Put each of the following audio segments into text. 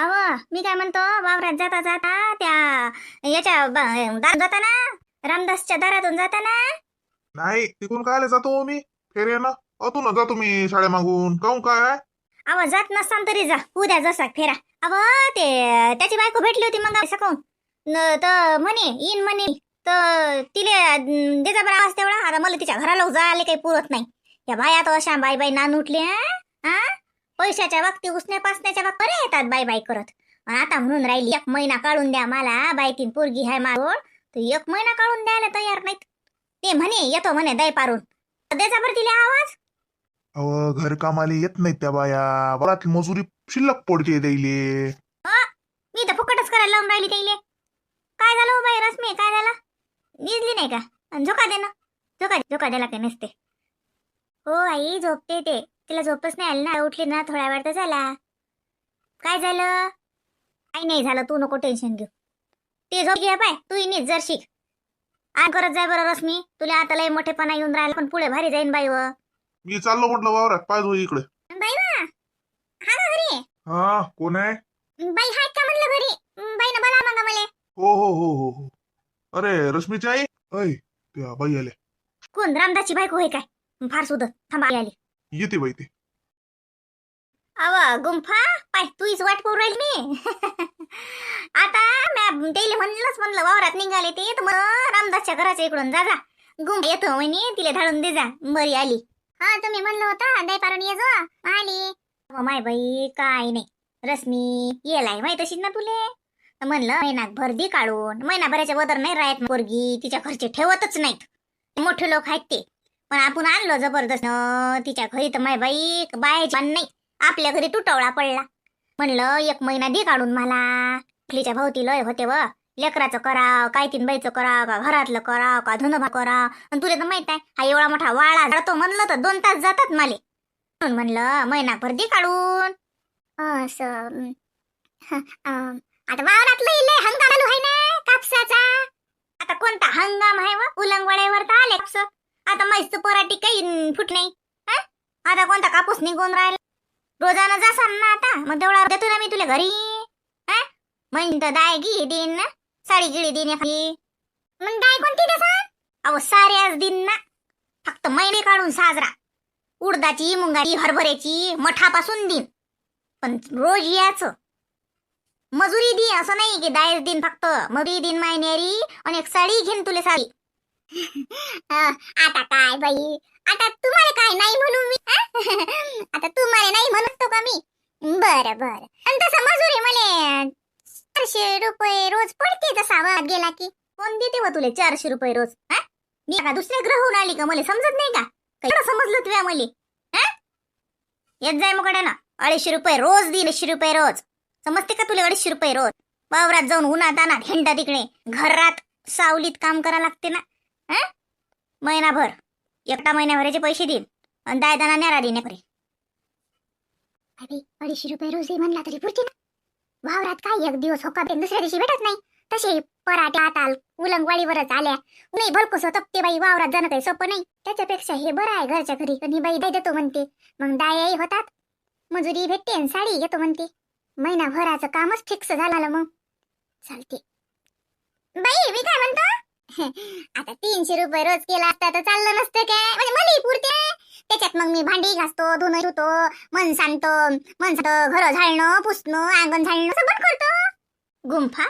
अव मी काय म्हणतो, वावरात जाता जाता त्या याच्या दारातून जाता ना, रामदासच्या दारातून जाता ना. नाही, तिकडून काय जातो मी फेऱ्यानं. अतून जातो मी शाळेमागून. काहून काय? अव जात नसताना तरी जा, उद्या जसा फेरा. अव ते त्याची बायको भेटली होती मग सकाळून तर म्हणे येईन म्हणे. तर तिले देजा बरं आवाज तेवढा. आता मला तिच्या घराला जायला काही पुरत नाही. या बाया तर अशा बाई बाई नान उठली. हा, पैशाच्या बाबतीत उसण्या पासण्याच्या बाबतीत बरे येतात बाई बाई करत. आणि आता म्हणून राहिली 1 महिना काढून द्या मला, बाई तीन पोरगी आहे मागोड. तर 1 महिना काढून द्यायला तयार नाहीत. ते म्हणे येतो म्हणे दय पारून. देजा बरं तिला आवाज. अव घर कामाला येत नाहीत त्या बाया. बरात मजुरी शिल्लक पडते द्यायले. मी तर फुकटच करायला लावून राहिली त्याइले. काय झालं हो बाई रश्मी, काय झालं? निजली नाही का? अन झोका दे ना. झोका द्यायला काही नसते. हो आई झोपते ते. तिला झोपच नाही आली ना, उठली ना थोड्या वेळ तर झाला. काय झालं? काही नाही झालं, तू नको टेन्शन घेऊ. ते झोप घ्या पाय, तू नीट जर शिक. आण करत जाय बरं रश्मी. तुला आता लय मोठेपणा येऊन राहिला, पण पुढे भारी जाईन बाई व. मी चाललो म्हटलं वावरात. पाय धु इकडे. बाई वा, हा ना घरी. हा, कोण आहे? बाई हाय का म्हणलं घरी? बाई ना बोला मग मला. हो हो हो हो हो. अरे रश्मीची आई. ऐ त्या बाई आले. कोण? रामदासची बायको होय काय? फार सुद्धा थांबा आली. येते बाई ते. अवा गुंफा पाय, तूच वाट पाहू राहिली मी. आता मी त्याला म्हणलं वावरात निघाले ते तर मग रामदासच्या घराच्या इकडून जा. गुंफा येतो म्हणे, तिला धाडून दे जा. बरी आली. हा तुम्ही म्हणलं होता दय पारून ये जो, आली. माय बाई काय नाही, रश्मी येलाय माहित अशीच ना तुले. म्हणलं महिनाभर दे काढून. महिनाभराच्या बदर नाही राहत पोरगी, तिच्या घरचे ठेवतच नाहीत. मोठे लोक आहेत ते. पण आपण आणलो जबरदस्त तिच्या घरी. तर माय बाई बायाची नाही, आपल्या घरी तुटवळा पडला. म्हणलं 1 महिना दे काढून मला. तिच्या भोवती लय होते व. लेकराचं कराव, काय तीन बाईचं कराव, का घरातलं कराव, का धुणं कराव. आणि तुला तर माहित आहे हा एवढा मोठा वाळा जातो म्हणलं तर 2 तास जातात माले. म्हणून म्हणलं महिनाभर दे काढून. असं आता वावरात लय हंगाम चालू आहे ना कापसाचा. आता कोणता हंगाम आहे व? उलंगवड्यावर तर आले कापस. आता मस्त पराठी काही फुट नाही. आता कोणता कापूस निघून राहिला? रोजानं जासान ना आता, मग तेवढा देतो ना मी तुला घरी. म्हणत दाय गी देईन ना, साडी गिळी देईन एखादी. मग दाय कोणती देसा? अहो साऱ्याच दिन ना, फक्त महिने काढून साजरा. उडदाची, मुंगाची, हरभऱ्याची मठापासून दिन. पण रोज याचं मजुरी दी, असं नाही की दायच दिन फक्त. मजुरी दिन महिन्यारी. आणि एक साडी घेईन तुला साडी. आता काय बाई, आता तुम्हाला काय नाही म्हणू मी? आता तुम्हाला नाही म्हणतो का मी? बरं बरं. आणि तसं मजुरी मला 400 रुपये रोज पडते. तसा वाद गेला की कोण देते व तुले 400 रुपये रोज? मी का दुसऱ्या ग्रहून आली का? मला समजत नाही का? काय समजलं तुझ्या मले? येत जाय मग ना. 250 रुपये रोज दे. 250 रुपये रोज. समजते का तुला? 250 रुपये रोज. वावरात जाऊन उन्हात आणत हिंडा तिकडे. घरात सावलीत काम करा लागते ना. महिनाभर एकटा महिन्याभराचे पैसे देईन. आणि दायदाना न्यारा देईन खरे. अरे 250 रुपये रोज म्हणला तरी पुरते ना. वावरात काय एक दिवस होका दुसऱ्या दिवशी भेटत नाही. तसे पराठे आताल उलंगवाडीवरच आल्या. नाही भलकोस तपते बाई, वावरात जाणं काही सोपं नाही. त्याच्यापेक्षा हे बरं आहे घरच्या घरी. आणि बाई दाय देतो म्हणते, मग दायाही होतात, मजुरी भेटते आणि साडी घेतो म्हणते. महिनाभराचं कामच फिक्स झालं मग. चालते बाई. मी काय म्हणतो, आता 300 रुपये रोज केला असता तर चाललं नसतं काय? म्हणजे मलाही पुरते. त्याच्यात मग मी भांडी घासतो, धुणं धुतो, मन सांडतो, घर झाडणं, पुसणं, अंगण झाडणं सगळं करतो. गुंफा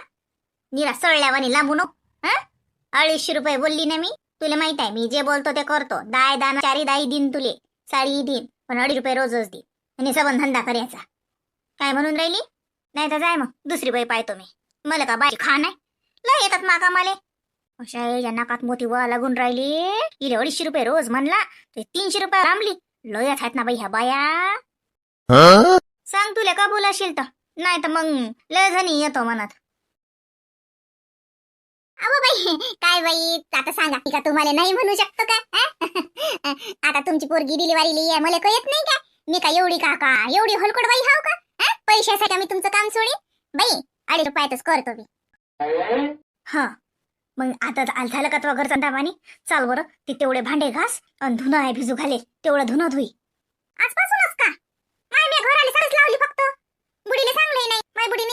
निरा सळल्यावानी लांबू नको. 250 रुपये बोलली ना मी. तुला माहित आहे मी जे बोलतो ते करतो. दाय दाना 4 दाई दिन तुले, साडी दिन, पण 250 रुपये रोजच दे. आणि सबंध धंदा करायचा. काय म्हणून राहिली? नाही तर जाय मग दुसरी बाई पाहतो मी. मला का बाई खा नाही लय येतात माका माले. अशा या नाकात मोठी वा लागून राहिली. इले 250 रुपये रोज म्हणला ते 300 रुपये रामली. लयच आहेत ना बाई ह्या बाया. सांग तुला का बोलाशील तर, नाही तर मग लय जणी येतो मनात. अहो बाई काय बाई, आता सांगा का तुम्हाला नाही म्हणू शकतो का? आता तुमची पोरगी डिलिव्हरीला आहे, मला कळत नाही का? मी का एवढी का एवढी हलकट बाई हाव का? पैशासाठी मी तुमचं काम सोडी बाई. 250 रुपयातच करतो मी. हा मग आता झालं का तुझं घरचा दामानी? चाल बरं ती तेवढे भांडे घास आणि धुणं आहे भिजू घाले तेवढं धुणं धुई. आजपासूनच का? माय मी घराला सरस लावली फक्त. बुडीले सांगलंय नाही, माय बुडीने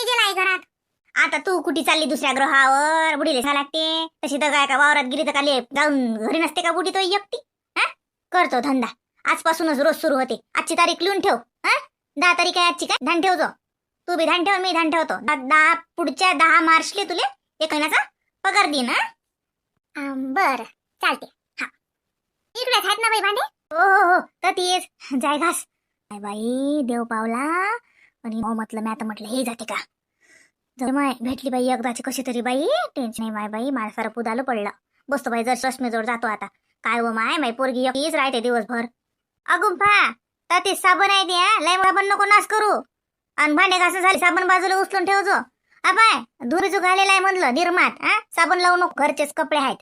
आता तू कुठे चालली दुसऱ्या ग्रहावर? बुडीले सा लागते तशी तर काय का वावरात गेली तर काले जाऊन घरी नसते का बुडी तो एकटी? हा करतो धंदा आजपासूनच रोज सुरू होते. आजची तारीख लिहून ठेव. 10 तारीख आहे आजची काय? ध्यान ठेवतो. तू बी ध्यान ठेव मी ध्यान ठेवतो. पुढच्या 10 मार्चले तुले 1 महिन्याचा पगार देईन. बर चालते. हा इकडेच आहेत ना बाई भांडे? हो तर तेच जाय घास. काय बाई देव पावला आणि म्हटलं मी आता म्हटलं हे जाते का जर माय भेटली बाई एकदाची कशी तरी बाई टेन्शन नाही माय बाई मला सारं पुदालं पडलं. बसतो बाई जर चष्मेजवळ जातो आता. काय व माय पोरगी एकटीच राहते दिवसभर. अगुंफा तर ते साबण आहे द्या लय साबण नको नाश करू. आणि भांडे घासून झाले साबण बाजूला उचलून ठेवजो. बाय धुरीजू घालेला आहे म्हणलं निर्मात. साबण लावू नको घरचेच कपडे आहेत.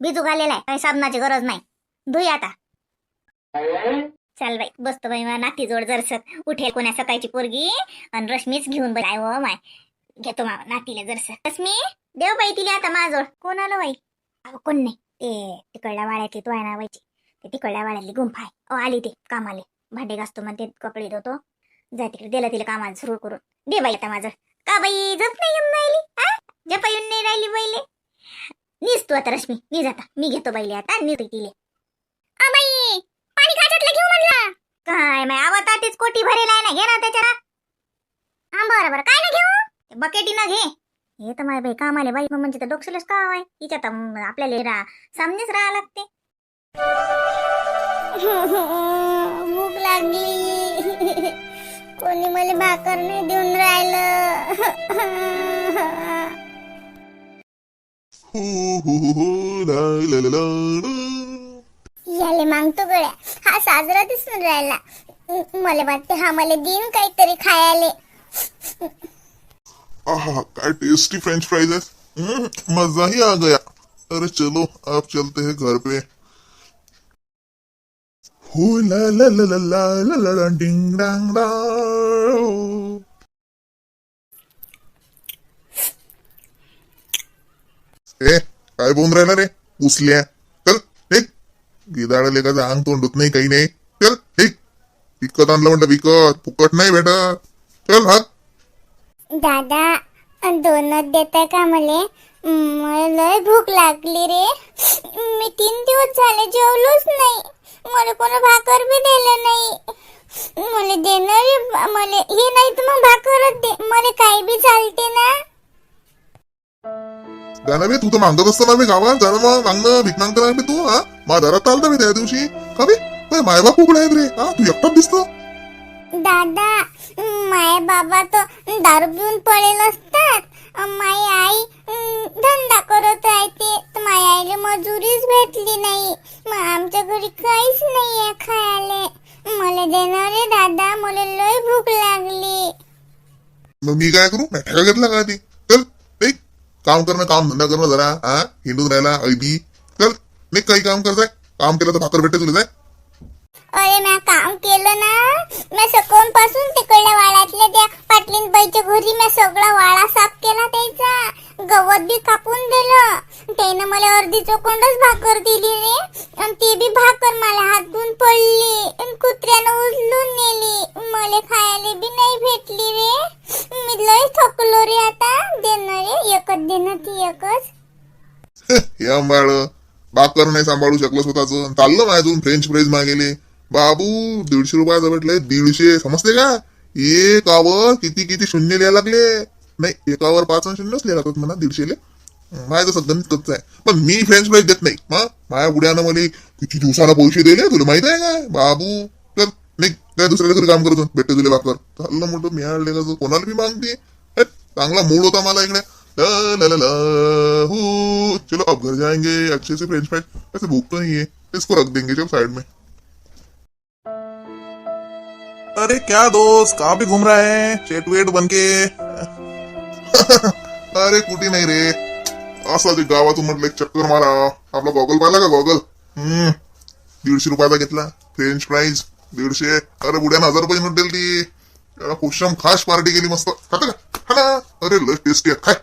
बिजू घालेला आहे काही साबणाची गरज नाही. धुई आता. चल बाई बसतो बाई मा नाती जोड जरसक उठेल कोण्या सकाळची पोरगी आणि रश्मीच घेऊन बाई व माय घेतो मा नातीला जरसक. रश्मी देव बाई तिला आता माझोड. कोण आलं बाई? अहो कोण नाही ते तिकडल्या वाड्यातली तो आहे ना बाईची ते तिकडल्या वाड्यातली गुंफा आहे. आली ते कामाले भांडे घासतो म्हणते कपडे धुतो. जा तिकडे दिला तिला कामाला सुरू करून. दे बाई आता माझं. का बाई झोप नाही येऊन राहिली? जपा येऊन नाही राहिली बाईले. नीस तू आता रश्मी नी जाता मी घेतो बाईले आता नीत तिले. बाई पाणी काचतलं घेऊ म्हणलं. काय माय आवा ताटीच कोटी भरेल आहे ना घे ना त्याच्या. बरं काय ना घेऊ? बकेटी ना घे. हे तर माय बाई कामाले बाई म्हणजे तर डोक्सलच का आहे तिच्यात आपल्याला सामनेच राहा लागते. भूक लागली कोणी मला भाकर नाही देऊन राहिलं. याले मागतो गड्या हा साजरा दिसून राहिला. मला वाटते हा मला देईन काहीतरी खायले. आहा काय टेस्टी फ्रेंच फ्राइज है. मजा ही आ गया. अरे चलो अब चलते हैं घर पे. हो ला ला ला ला ला ला ला ला डिंग डांग डा. ए काय बोलून राहिला रे उचल्या. चल एक गिदाडले का अंग तोंडत नाही काही नाही. चल एक विकत आणलं म्हणलं विकत फुकट नाही भेटत. चल हात. दादा 2 देताय का मला? मला लय भूक लागली रे. मी 3 दिवस झाले जेवलोच नाही. मला कोण भाकर बी दिलं नाही. मला देणार मला हे नाही तर मग भाकरच दे. मला काही बी चालते ना. जाणं बे तू तर मागत असतो ना मी गावात जाणं मग मागणं भीक मागतो ना तू. हा माझ्या घरात चालतं मी त्या दिवशी का बे मायबाप उघडे आहेत रे. हा तू एकटाच दिसतो. दादा माय बाबा तर दारू पिऊन पडेल असतात. माई आई धंदा करत राहते तर माई आईला मजुरीच भेटली नाही. मग आमच्या घरी काहीच नाहीये खायला. मला देणार रे दादा मला लय भूक लागली. मग मी काय करू? नाही ठेका घेतला का ती. चल एक काम करणं काम धंदा करणं जरा. हा हिंडून राहिला ऐदी. चल नाही काही काम करताय. काम केलं तर भाकर भेटते तुला. जाय. अरे मी काम केलं ना. मी सकाळपासून तिकडल्या वाड्यातल्या त्या पाटलीन बाईच्या घरी मी सगळा वाडा साफ केला. त्याचा गवत बी कापून दिलं. त्यानं मला अर्धी चोकोंडच भाकर दिली रे. आणि ती बी भाकर मला हातून पडली आणि कुत्र्यानं उचलून नेली. मला खायला बी नाही भेटली रे. मी लय थकलो रे. आता देणार रे एकच देणार ती एकच. या बाळ भाकर नाही सांभाळू शकलं स्वतःच. चाललं माझून फ्रेंच फ्राईज मागेले बाबू 150 रुपयाचं भेटलंय. 150 समजते का? एकावर किती किती शून्य लिहायला लागले. नाही एकावर 5 शून्यच लिहायला लागतात म्हणा 150ले. माझं तसं गणितच आहे. पण मी फ्रेंच फ्राईज देत नाही. मग माझ्या बुड्यानं मला किती दिवसाला पैसे दिले तुला माहित आहे काय बाबू. तर नाही काय दुसऱ्या घरी काम करतो भेटते तुला भाकर. चाललं म्हणतो मिळाले का कोणाला बी मागते. चांगला मूड होता मला इकडे. ला ला ला हो चलो अब घर जाएंगे अच्छे से फ्रेंच फ्राइज. ऐसे भूख तो नहीं है इसको रख देंगे जब साइड में. अरे क्या दोस्त कहाँ पे घूम रहा है चेट वेट बन के. अरे कुठे नाही रे असं ते गावातून म्हटलं एक चक्कर मारा. आपला गॉगल पाहिला का गॉगल. 150 रुपयाचा घेतला फ्रेंच फ्राईज 150. अरे बुड्यानं 1000 रुपये नोट दिली ती. खुशाम खास पार्टी केली मस्त. खाता का हा ना. अरे लय टेस्टी आहे खाय.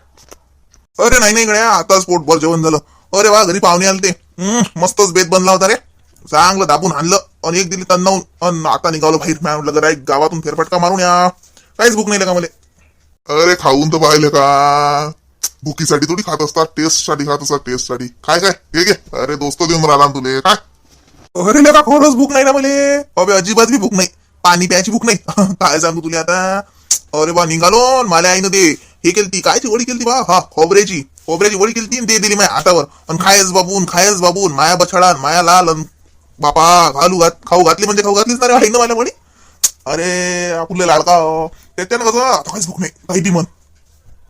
अरे नाही गड्या आताच पोटभर जेवण झालं. अरे वा घरी पाहुणे आले ते मस्तच बेत बनला होता रे. चांगलं दाबून आणलं आणि एक दिली तन्नावून. आता निघालो बाहेर. म्हटलं जरा एक गावातून फेरफटका मारून या. काहीच भूक नाही का मला. अरे खाऊन तर पाहिले का? भुकीसाठी थोडी खात असतात, टेस्ट साठी खात असतात, टेस्ट साठी. काय काय घे घे. अरे दोस्त देऊन राहिला ना तुले काय? अरे लेका खरंच भूक नाही ना मले. अबे अजिबात बी भूक नाही. पाणी प्यायची भूक नाही. काय सांगू तुला आता. अरे बा निघालो मला आईनं ते हे केलती, कायची वडी केलती बा, हा खोबऱ्याची वडी केलती आणि ते दिली माझ्या हातावर. आणि खायच बाबून माया बछडा माया लाल बापा खाऊ घातली म्हणजे खाऊ घातलीच ना रे आईनं मला वडी. अरे आपले लाडका त्याच्यानं कसं आता काहीच भूक नाही काही बी म्हण.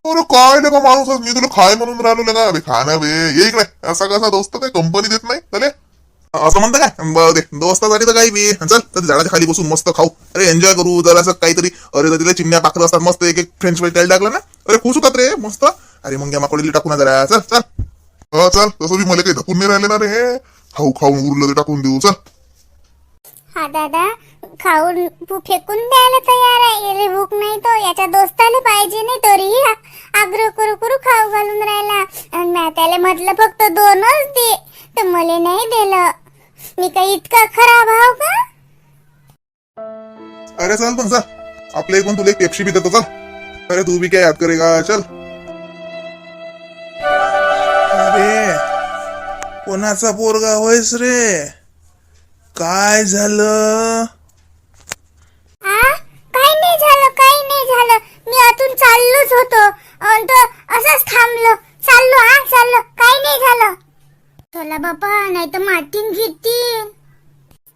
अरे काय नाही का माणूस, मी तुला खाय म्हणून राहिलो ना बे. खा ना बे, ये इकडे. असा कसा दोस्त काय कंपनी देत नाही चले असं म्हणतं काय? बरं दे दोस्तासाठी तर काही बी. चल तर झाडाच्या खाली बसून मस्त खाऊ. अरे एन्जॉय करू जरा असं काहीतरी. अरे तिला चिमण्या पाकत असतात मस्त, एक एक फ्रेंच फ्राईज त्याला टाकलं ना, अरे खुश होतात रे मस्त. अरे मग या माकडीला टाकू ना जरा. चल चल चल. तसं बी मला काही धकून नाही राहिले ना रे. खाऊ उरलं ते टाकून देऊ. चल हा दादा खाऊन फेकून द्यायला तयार आहे. याला भूक नाही तो, याच्या दोस्ताला पाहिजे नाही तरीही आग्रह करू करू खाऊ घालून राहिला. आणि मी त्याला म्हटलं फक्त 2च दे, तर मला नाही दिलं. मी काही इतका खराब आहो का? अरे चल पण चल, आपल्या इकडून तुला एक पेप्सी बी देतो. चल अरे तू बी काय याद करेगा. चल अरे कोणाचा पोरगा होयस रे? काय झालं? काही नाही झालं. मी आतून चाललोच होतो आणि तो असंच थांबलो. चाललो काही नाही झालं. चला बापा नाही तर मारतीन घेतील.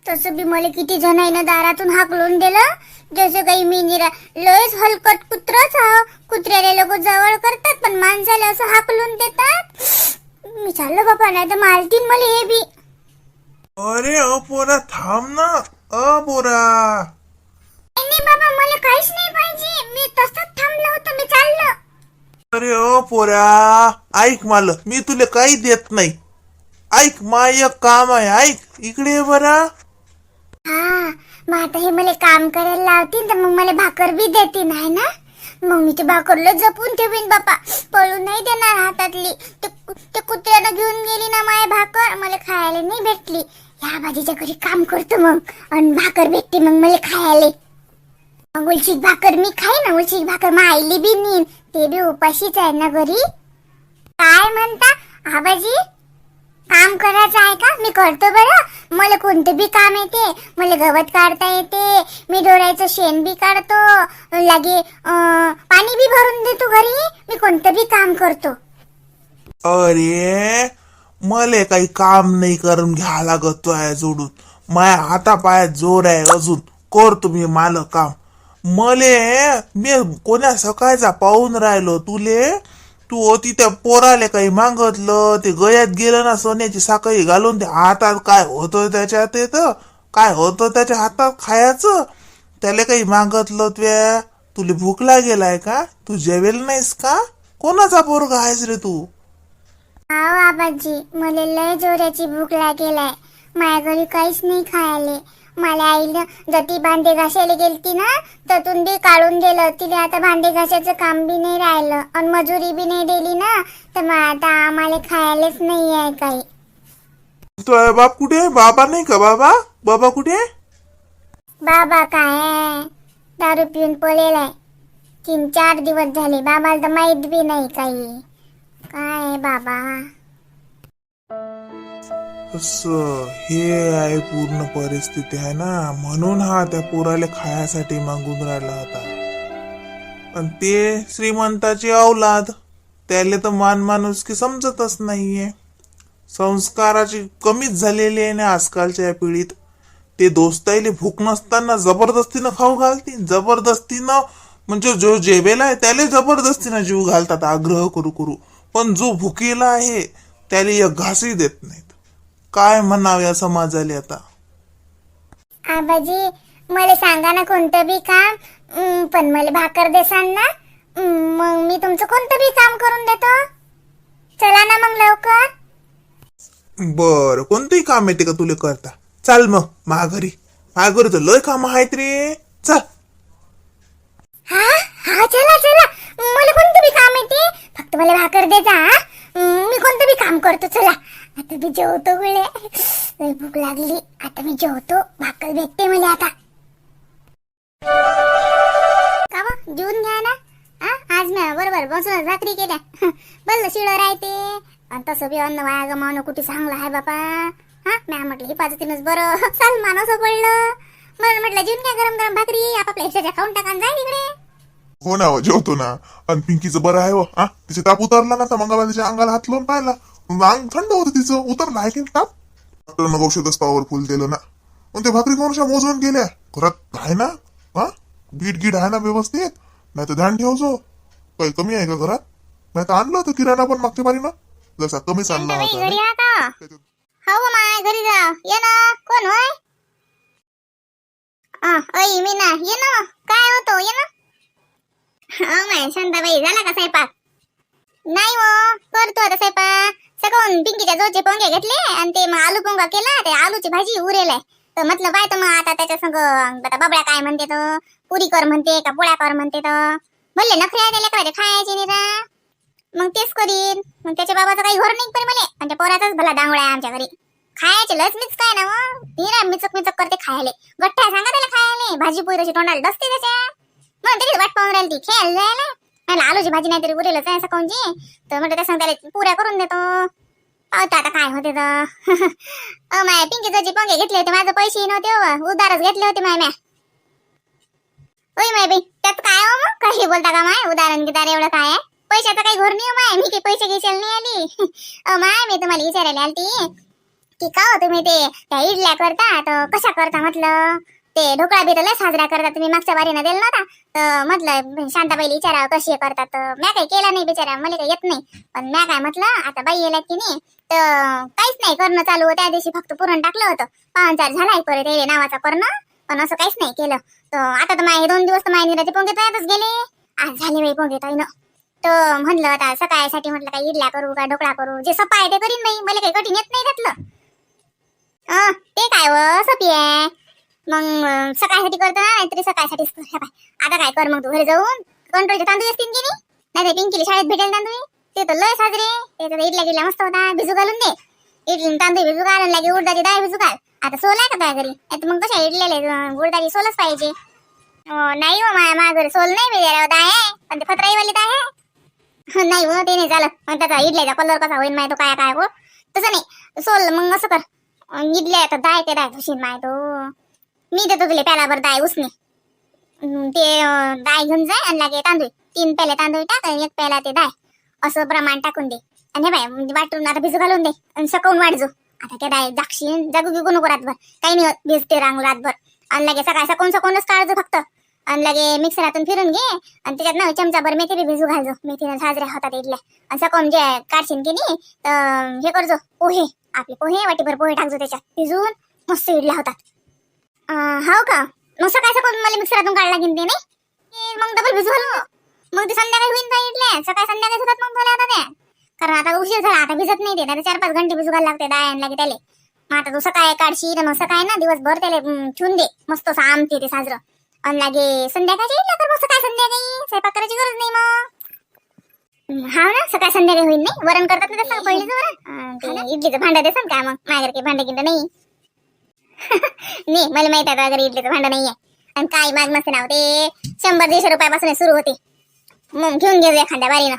तसं बी मला किती जणांना दारातून हाकलून दिलं. जसं काही मी लयच हलकट कुत्रच आहो. कुत्र्याला लोक जवळ करतात पण माणसाला असं हाकलून देतात. मी चाललो बापा नाही तर मारतीन मला हे बी. अरे पोरा थांब ना. पोरा नाही बाबा मला काहीच नाही पाहिजे. मी तसंच थांबलो होतो. मी चाललो. अरे पोरा ऐक मला, मी तुला काही देत नाही. ऐक माय एक काम आहे, ऐक इकडे ये बरा. हा मग आता हे मला काम करायला लावतील तर मग मला भाकर बी देतील आहे ना. मग मी ते भाकरला जपून ठेवीन बापा. पळून नाही देणार हातातली. ते कुत्र्यानं घेऊन गेली ना माय भाकर, मला खायला नाही भेटली. या बाजीच्या घरी काम करतो मग आणि भाकर भेटते मग मला खायला. मग उलशीक भाकर मी खाईन ना. उलशीक भाकर मायली बी नेईन. ते बी उपाशीच आहे ना घरी. काय म्हणता आबाजी? काम करायचं आहे का? मी करतो बरं. मला कोणतं बी काम येते. मला गवत काढता येते. मी ढोरायचं शेण बी काढतो. लागे पाणी बी भरून देतो घरी. मी कोणतं बी काम करतो. अरे मले काही काम नाही करून घ्या लागत तो आहे जोडून. माया हातापायात जोर आहे अजून. कर तुम्ही माल काम. मले मी कोणा सकाळचा पाहून राहिलो तुले. तू होती त्या पोराले काही मागतलं, ते गयात गेलं ना सोन्याची साखळी घालून. ते हातात काय होतं त्याच्यात येतं, काय होतं त्याच्या हातात खायचं. त्याला काही मागतलं तुया. तुला भूक लागेलाय का? तू जेवेल नाहीस का? कोणाचा पोरगा आहेस रे तू? आहो आबाजी मला लय जोराची भूक लागेलाय. माझ्या घरी काहीच नाही खायला. मला आईनं जती भांडे घासायला गेलती ना त्यातून बी काढून दिलं. तिला आता भांडे घासायचं काम बी नाही राहिलं आणि मजुरी बी नाही दिली ना, तर मग आता आम्हाला खायलाच नाही आहे काही. तो बाप कुठे? बाबा नाही का? बाबा कुठे? बाबा काय दारू पिऊन पळेलाय. 3-4 दिवस झाले. बाबाला तर माहित बी नाही काही. काय बाबा असं हे आहे पूर्ण परिस्थिती आहे ना. म्हणून हा त्या पोराला खायासाठी मागून राहिला होता. आणि ते श्रीमंताची औलाद, त्याला तर माणुसकी समजतच नाहीये. संस्काराची कमीच झालेली आहे ना आजकालच्या या पिढीत. ते दोस्ताईले भूक नसताना जबरदस्तीनं खाऊ घालतील. जबरदस्तीनं म्हणजे जो जेवेला आहे त्याला जबरदस्तीनं जीव घालतात आग्रह करू करू. पण जो भुकेला आहे त्याला एक घासही देत नाहीत. काय म्हणावं या समाजाला आता? आबाजी मला सांगा ना कोणतं बी काम. पण मला भाकर देसान ना, मग मी तुमचं कोणतं बी काम करून देतो. चला ना मग लवकर. बर कोणतंही काम येते का तुला करता? चाल मग महाघरी. महाघरी तर लय काम आहेत रे. चल. हा हा चला चला. मला कोणतं बी काम येते. फक्त मला भाकर देता. मी कोणतं बी काम करतो. चला आता मी जेवतो. लय भूक लागली. आता मी जेवतो. भाकर भेटते मला आता. का जेवून घ्या ना. आज बरोबर बसूनच भाकरी केल्या बल्ल शिळं राहते आणि तसं बी अन्न वाया गमावणं कुठे चांगलं आहे बापा. हा म्या म्हटलं हिफाजतीनच बरं सलमान असं पडलं म्हणून म्हटलं जेवून घ्या गरम गरम भाकरी आपापल्या हिशाच्या खाऊन टाका जाय तिकडे. हो ना हो, जेवतो ना. आणि पिंकीचं बरं आहे हो. हा तिचे ताप उतरला ना तर मंगाबाई तिच्या अंगाला हात लावून पाहिला, अंग थंड होतं तिचं, उतरलं आहे की नाही ताप. डॉक्टरनं औषधच पॉवरफुल दिलं ना. मग ते भाकरी कोणशा मोजून गेल्या घरात आहे ना. हा बीट गीट आहे ना व्यवस्थित, नाही तर ध्यान ठेवजो. काही कमी आहे का घरात? नाही तर आणलं होतं किराणा पण मागच्या बारीनं जसा कमीच आणला घरी होता. आता हो माय घरी जा ये ना. कोण होय? ऐ मी ना ये ना. काय होतो ये ना. हो माय शांताबाई झाला का स्वयंपाक? नाही हो करतो आता स्वयंपाक. सकाळून पिंकीच्या जोचे पोंगे घेतले आणि ते मग आलू पोंगा केला. ते आलूची भाजी उरेल आहे तर म्हटलं बाय तर मग आता त्याच्या संग आता बबड्या काय म्हणते तर पुरी कर म्हणते का पोळ्या कर म्हणते तर बोलले नखरे आहे त्याला करायचे खायचे निरा. मग तेच करीन. मग त्याच्या बाबाचं काही घर नाही पण मला आणि त्या पोराचाच भला डांगोळा आहे आमच्या घरी. खायचे लस मीच काय ना निरा मिचक मिचक करते खायले. गठ्ठा सांगा त्याला खायले. भाजी पोळी तशी तोंडाला दसते त्याच्या म्हणून त्याची वाट पाहून राहिली ती खेळायला जायला. मला आलूची भाजी नाही तरी उरेलच आहे सकाळची तर म्हटलं त्या सांग त्याला पुऱ्या करून देतो. पाहतो आता काय होते तर माय पिंकीचे पोंगे घेतले होते माझे पैसे नव्हते हो उधारच घेतले होते माय म्या. ओय माय बाई त्यात काय हो मग काही बोलता का माय उदाहरण गिदार एवढं काय आहे. पैशाचा काही घोर नाही हो माय. मी काही पैसे घ्यायला नाही आली. माय मी तुम्हाला विचारायला आलती की का हो तुम्ही ते त्या इडल्या करता तर कशा करता म्हटलं. ते ढोकळा बिरला साजरा करता तुम्ही मागच्या बारीनं दिला नव्हता तर म्हटलं शांताबाईला विचारा कशी करतात. तर म्या काही केला नाही बिचारा मला काही येत नाही. पण म्या काय म्हटलं आता बाई येला की नाही तर काहीच नाही करणं चालू त्या दिवशी फक्त पुरण टाकलं होतं. पाहुणचार झाला परत येले नावाचा करणं पण असं काहीच नाही केलं. तर आता तर माझे 2 दिवस तर माझ्या निराचे पोंगे तयारच गेले. आज झाले बाई पोंगे ताईनं. तर म्हटलं आता सकाळसाठी म्हटलं काही इडल्या करू का ढोकळा करू जे सोपं आहे ते करीन बाई. मला काही कठीण येत नाही त्यातलं. ते काय व सोपी आहे. मग सकाळसाठी करतो ना नाहीतरी सकाळसाठीच कर. आता काय कर मग तू घरी जाऊन कंट्रोलचे तांदूळ असतील की नाही तर पिंकीला शाळेत भेटेल तांदूळ ते तर लय साजरे. त्याचा इडल्या गिडल्या मस्त होता. भिजू घालून दे इडली तांदूळ भिजू घालून लागे उडदाची डाळ भिजू घाल. आता सोल आहे का त्या घरी नाही मग कशा इडलेले उडदाची सोलच पाहिजे. नाही हो माझ्या घरी सोल नाही बिचारा डाळ आहे पण ते फत्राईवाली डाळ आहे. नाही हो ते नाही चालत. मग त्याचा इडल्याचा कलर कसा होईल माहिती काय काय हो तसं नाही सोल मग असं कर इडल्या तर डाळ ते डाळ धुशील माहिती मी देतो तुला प्यालाभर डाळ उसने ते डाळ घेऊन जाय आणि लागे तांदूळ 3 प्याले तांदूळ टाक आणि 1 प्याला ते डाळ असं प्रमाण टाकून दे आणि हे बाय वाटून आता भिजू घालून दे आणि सकाळून वाढजो. आता त्या डाळ जागशील जागू गिगू नको रातभर काही नाही भिजते रांग रातभर आणि लागे सकाळ सकाळूनच काढजो फक्त आणि लागे मिक्सरातून फिरून घे आणि त्याच्यात ना चमचाभर मेथी बी भिजू घालजो. मेथीनं साजऱ्या होतात इडल्या आणि सकाळून जे काढशील की नाही तर हे करजो पोहे आपले पोहे वाटीभर पोहे टाकजो त्याच्यात भिजून मस्त इडल्या होतात. हो का मग सकाळ मला मिक्सरातून काढला लागेल ते नाही मग डबल भिजू घालू मग ते संध्याकाळी होईन सांगितले सकाळ संध्याकाळी होतात मग बोला आता त्या कारण आता उशीर झाला आता भिजत नाही ते आता 4-5 घंटे भिजू घालायला लागते डाळ लागे त्याले. मग आता तू सकाळी काढशी मग सकाळी ना दिवसभर त्याला ठेवून दे मस्त असं आमते ते साजरं आणि लागे संध्याकाळची इडल्या तर मग सकाळ संध्याकाळी स्वयंपाक करायची गरज नाही. मग हा ना सकाळ संध्याकाळी होईल नाही वरण करतात ना तसं पहिलीच वरण ते इडलीचं भांडं देसान का मग माझ्याकडे काही भांडं गिंड नाही. नाही मला माहित आहे अगर इडलीचं भांडं नाहीये आणि काय माग नसते नाव ते 100-150 रुपयापासून सुरू होते. मग घेऊन घेऊ एखाद्या बारीनं